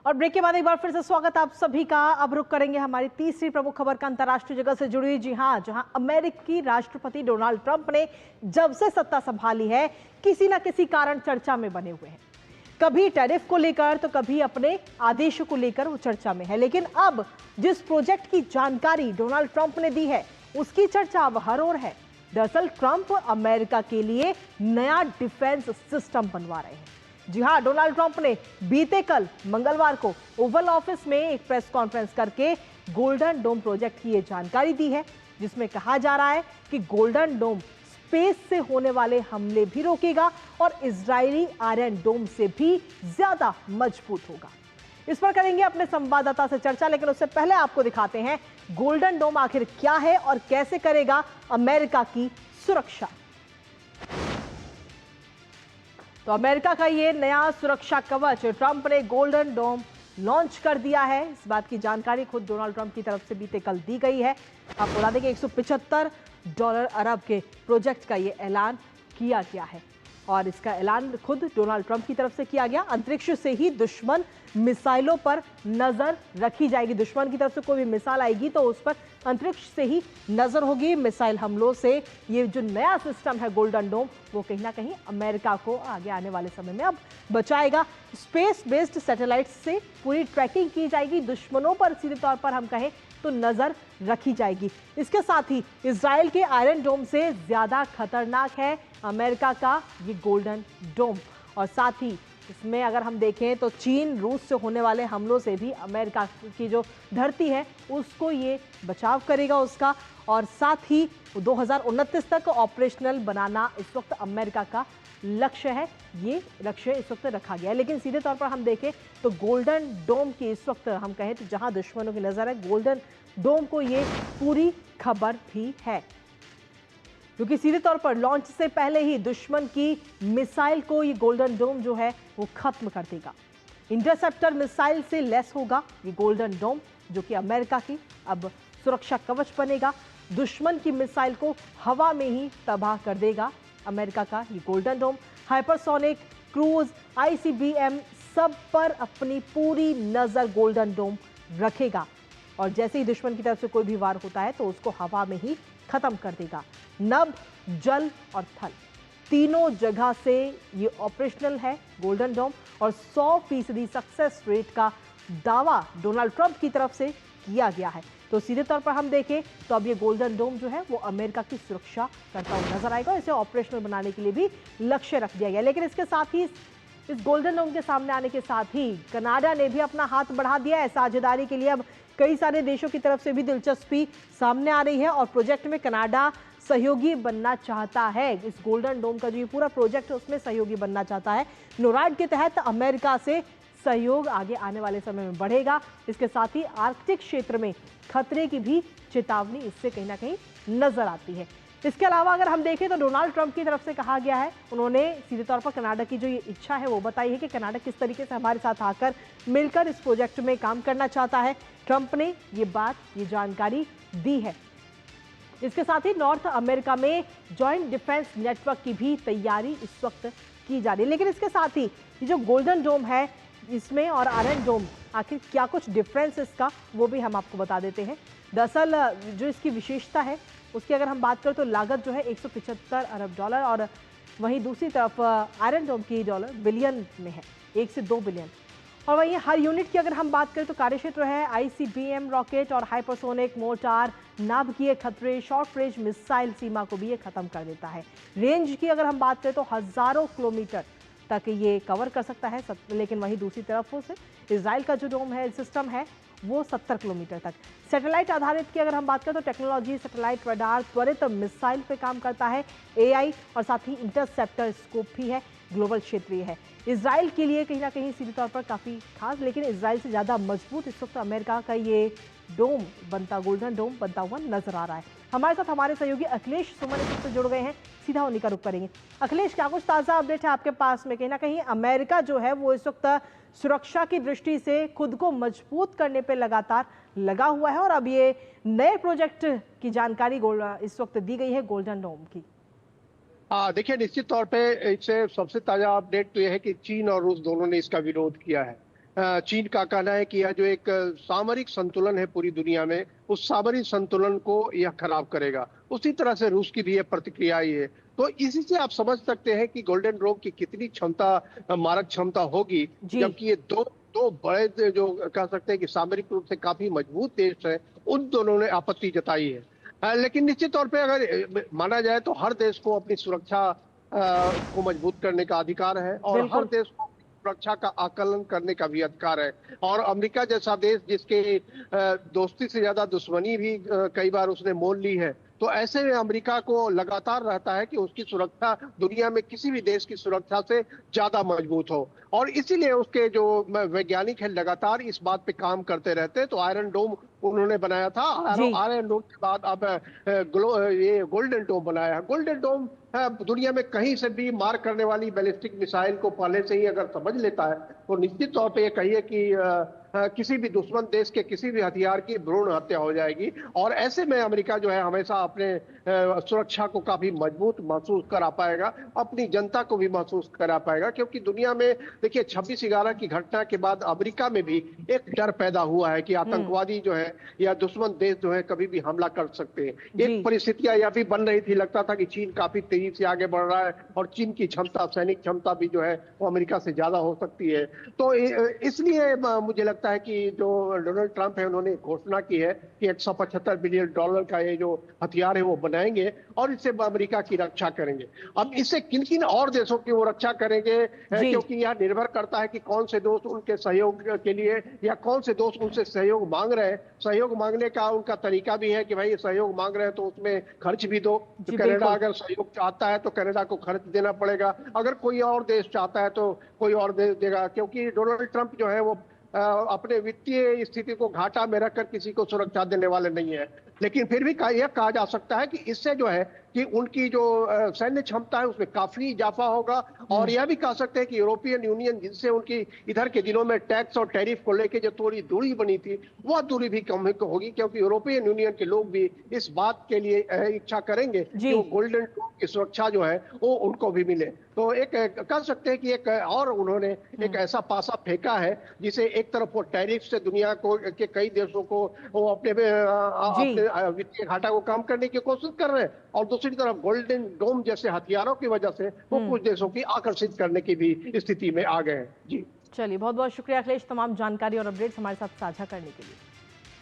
और ब्रेक के बाद एक बार फिर से स्वागत आप सभी का। अब रुक करेंगे हमारी तीसरी प्रमुख खबर का अंतर्राष्ट्रीय जगत से जुड़ी। जी हां, जहां अमेरिकी राष्ट्रपति डोनाल्ड ट्रंप ने जब से सत्ता संभाली है किसी ना किसी कारण चर्चा में बने हुए हैं। कभी टैरिफ को लेकर तो कभी अपने आदेशों को लेकर वो चर्चा में है। लेकिन अब जिस प्रोजेक्ट की जानकारी डोनाल्ड ट्रंप ने दी है उसकी चर्चा अब हर ओर है। दरअसल ट्रंप अमेरिका के लिए नया डिफेंस सिस्टम बनवा रहे हैं। जी हां, डोनाल्ड ट्रंप ने बीते कल मंगलवार को ओवल ऑफिस में एक प्रेस कॉन्फ्रेंस करके गोल्डन डोम प्रोजेक्ट की ये जानकारी दी है, जिसमें कहा जा रहा है कि गोल्डन डोम स्पेस से होने वाले हमले भी रोकेगा और इजरायली आयरन डोम से भी ज्यादा मजबूत होगा। इस पर करेंगे अपने संवाददाता से चर्चा, लेकिन उससे पहले आपको दिखाते हैं गोल्डन डोम आखिर क्या है और कैसे करेगा अमेरिका की सुरक्षा। तो अमेरिका का ये नया सुरक्षा कवच ट्रंप ने गोल्डन डोम लॉन्च कर दिया है। इस बात की जानकारी खुद डोनाल्ड ट्रंप की तरफ से बीते कल दी गई है। आप बता दें कि $175 अरब के प्रोजेक्ट का ये ऐलान किया गया है और इसका ऐलान खुद डोनाल्ड ट्रंप की तरफ से किया गया। अंतरिक्ष से ही दुश्मन मिसाइलों पर नजर रखी जाएगी। दुश्मन की तरफ से कोई भी मिसाइल आएगी तो उस पर अंतरिक्ष से ही नजर होगी। मिसाइल हमलों से ये जो नया सिस्टम है गोल्डन डोम, वो कहीं ना कहीं अमेरिका को आगे आने वाले समय में अब बचाएगा। स्पेस बेस्ड सैटेलाइट से पूरी ट्रैकिंग की जाएगी। दुश्मनों पर सीधे तौर पर हम कहें तो नजर रखी जाएगी। इसके साथ ही इजराइल के आयरन डोम से ज्यादा खतरनाक है अमेरिका का ये गोल्डन डोम। और साथ ही इसमें अगर हम देखें तो चीन रूस से होने वाले हमलों से भी अमेरिका की जो धरती है उसको ये बचाव करेगा उसका। और साथ ही 2029 तक ऑपरेशनल बनाना इस वक्त अमेरिका का लक्ष्य है। ये लक्ष्य इस वक्त रखा गया है। लेकिन सीधे तौर पर हम देखें तो गोल्डन डोम की इस वक्त हम कहें तो जहां दुश्मनों की नजर है, गोल्डन डोम को ये पूरी खबर भी है, क्योंकि सीधे तौर पर लॉन्च से पहले ही दुश्मन की मिसाइल को ये गोल्डन डोम जो है वो खत्म कर देगा। इंटरसेप्टर मिसाइल से लेस होगा ये गोल्डन डोम, जो कि अमेरिका की अब सुरक्षा कवच बनेगा। दुश्मन की मिसाइल को हवा में ही तबाह कर देगा अमेरिका का ये गोल्डन डोम। हाइपरसोनिक, क्रूज, ICBM सब पर अपनी पूरी नजर गोल्डन डोम रखेगा और जैसे ही दुश्मन की तरफ से कोई भी वार होता है तो उसको हवा में ही खत्म कर देगा। नभ, जल और थल तीनों जगह से ये ऑपरेशनल है गोल्डन डोम और 100% सक्सेस रेट का दावा डोनाल्ड ट्रंप की तरफ से किया गया है। तो सीधे तौर पर हम देखें तो अब ये गोल्डन डोम जो है वो अमेरिका की सुरक्षा करता हुआ नजर आएगा। इसे ऑपरेशनल बनाने के लिए भी लक्ष्य रख दिया गया। लेकिन इसके साथ ही इस गोल्डन डोम के सामने आने के साथ ही कनाडा ने भी अपना हाथ बढ़ा दिया है साझेदारी के लिए। अब कई सारे देशों की तरफ से भी दिलचस्पी सामने आ रही है और प्रोजेक्ट में कनाडा सहयोगी बनना चाहता है। इस गोल्डन डोम का जो ये पूरा प्रोजेक्ट है उसमें सहयोगी बनना चाहता है। नोराड के तहत अमेरिका से सहयोग आगे आने वाले समय में बढ़ेगा। इसके साथ ही आर्कटिक क्षेत्र में खतरे की भी चेतावनी इससे कहीं ना कहीं नजर आती है। इसके अलावा अगर हम देखें तो डोनाल्ड ट्रंप की तरफ से कहा गया है, उन्होंने सीधे तौर पर कनाडा की जो ये इच्छा है वो बताई है कि कनाडा किस तरीके से हमारे साथ आकर मिलकर इस प्रोजेक्ट में काम करना चाहता है। ट्रंप ने ये जानकारी दी है। इसके साथ ही नॉर्थ अमेरिका में जॉइंट डिफेंस नेटवर्क की भी तैयारी इस वक्त की जा रही है। लेकिन इसके साथ ही ये जो गोल्डन डोम है इसमें और आयरन डोम आखिर क्या कुछ डिफरेंस इसका वो भी हम आपको बता देते हैं। दरअसल जो इसकी विशेषता है उसकी अगर हम बात करें तो लागत जो है $175 अरब और वहीं दूसरी तरफ आयरन डोम की डॉलर बिलियन में है, 1 से 2 बिलियन। और वहीं हर यूनिट की अगर हम बात करें तो कार्यक्षेत्र है ICBM रॉकेट और हाइपरसोनिक मोर्टार, नाभिकीय खतरे, शॉर्ट रेंज मिसाइल सीमा को भी ये खत्म कर देता है। रेंज की अगर हम बात करें तो हजारों किलोमीटर तक ये कवर कर सकता है। लेकिन वहीं दूसरी तरफ से इजराइल का जो डोम है सिस्टम है वो 70 किलोमीटर तक। सैटेलाइट आधारित की अगर हम बात करें तो टेक्नोलॉजी, सैटेलाइट रडार, त्वरित मिसाइल पे काम करता है, AI और साथ ही इंटरसेप्टर स्कोप भी है, ग्लोबल क्षेत्रीय है। इजराइल के लिए कहीं ना कहीं सीधे तौर पर काफ़ी खास, लेकिन इजराइल से ज़्यादा मजबूत इस वक्त अमेरिका का ये डोम बनता, गोल्डन डोम बनता हुआ नजर आ रहा है। हमारे साथ हमारे सहयोगी अखिलेश सुमन इस वक्त जुड़ गए हैं, सीधा उन्हीं का रुख करेंगे। अखिलेश, क्या कुछ ताज़ा अपडेट है आपके पास में? कहीं ना कहीं अमेरिका जो है वो इस वक्त सुरक्षा की दृष्टि से खुद को मजबूत करने पे लगातार लगा हुआ है और अब ये नए प्रोजेक्ट की जानकारी इस वक्त दी गई है गोल्डन डोम की। देखिए, निश्चित तौर पे इससे सबसे ताजा अपडेट तो यह है कि चीन और रूस दोनों ने इसका विरोध किया है। चीन का कहना है कि यह जो एक सामरिक संतुलन है पूरी दुनिया में, उस सामरिक संतुलन को यह खराब करेगा। उसी तरह से रूस की भी यह प्रतिक्रिया आई है। तो इसी से आप समझ सकते हैं कि गोल्डन डोम की कितनी क्षमता, मारक क्षमता होगी, जी। जबकि ये दो दो बड़े जो कह सकते हैं कि सामरिक रूप से काफी मजबूत देश है, उन दोनों ने आपत्ति जताई है। लेकिन निश्चित तौर पे अगर माना जाए तो हर देश को अपनी सुरक्षा को मजबूत करने का अधिकार है, और हर बिल्कुल। देश को सुरक्षा का आकलन करने का भी अधिकार है। और अमेरिका जैसा देश जिसके दोस्ती से ज्यादा दुश्मनी भी कई बार उसने मोल ली है, तो ऐसे में अमेरिका को लगातार रहता है कि उसकी सुरक्षा दुनिया में किसी भी देश की सुरक्षा से ज्यादा मजबूत हो। और इसीलिए उसके जो वैज्ञानिक है लगातार इस बात पे काम करते रहते हैं। तो आयरन डोम उन्होंने बनाया था, जी। आयरन डोम के बाद अब ये गोल्डन डोम बनाया है। गोल्डन डोम दुनिया में कहीं से भी मार करने वाली बैलिस्टिक मिसाइल को पहले से ही अगर समझ लेता है, तो निश्चित तौर पे ये कहिए कि किसी भी दुश्मन देश के किसी भी हथियार की भ्रूण हत्या हो जाएगी। और ऐसे में अमेरिका जो है हमेशा अपने सुरक्षा को काफी मजबूत महसूस करा पाएगा, अपनी जनता को भी महसूस करा पाएगा। क्योंकि दुनिया में देखिए 26/11 की घटना के बाद अमेरिका में भी एक डर पैदा हुआ है कि आतंकवादी जो है या दुश्मन देश जो है कभी भी हमला कर सकते हैं। जी। एक परिस्थितियां यह भी बन रही थी, लगता था कि चीन काफी तेजी से आगे बढ़ रहा है और चीन की क्षमता, सैनिक क्षमता भी जो है वो अमेरिका से ज्यादा हो सकती है। तो इसलिए मुझे लगता है कि जो डोनाल्ड ट्रंप है उन्होंने घोषणा की है कि $175 बिलियन का ये जो हथियार है वो बनाएंगे और इससे अमेरिका की रक्षा करेंगे। अब इससे किन किन और देशों की वो रक्षा करेंगे, जी। क्योंकि यह निर्भर करता है कि कौन से दोस्त उनके सहयोग के लिए या कौन से दोस्त उनसे सहयोग मांग रहे हैं। सहयोग मांगने का उनका तरीका भी है कि भाई सहयोग मांग रहे हैं तो उसमें खर्च भी दो। तो जी, कनाडा बिल्कुल। अगर सहयोग चाहता है तो कनाडा को खर्च देना पड़ेगा, अगर कोई और देश चाहता है तो कोई और देश देगा। क्योंकि डोनाल्ड ट्रंप जो है वो अपने वित्तीय स्थिति को घाटा में रखकर किसी को सुरक्षा देने वाले नहीं है। लेकिन फिर भी यह कहा जा सकता है कि इससे जो है कि उनकी जो सैन्य क्षमता है उसमें काफी इजाफा होगा। और यह भी कह सकते हैं कि यूरोपियन यूनियन जिनसे उनकी इधर के दिनों में टैक्स और टैरिफ को लेकर जो थोड़ी दूरी बनी थी, वह दूरी भी कम होगी। क्योंकि यूरोपियन यूनियन के लोग भी इस बात के लिए इच्छा करेंगे कि वो गोल्डन डोम की सुरक्षा जो है वो उनको भी मिले। तो एक कह सकते हैं कि एक और उन्होंने एक ऐसा पासा फेंका है जिसे एक तरफ वो टैरिफ से दुनिया को के कई देशों को वो अपने वित्तीय घाटा को कम करने की कोशिश कर रहे हैं, और दूसरी तरफ गोल्डन डोम जैसे हथियारों की वजह से वो कुछ देशों की आकर्षित करने की भी स्थिति में आ गए हैं। जी चलिए, बहुत बहुत शुक्रिया अखिलेश, तमाम जानकारी और अपडेट्स हमारे साथ साझा करने के लिए।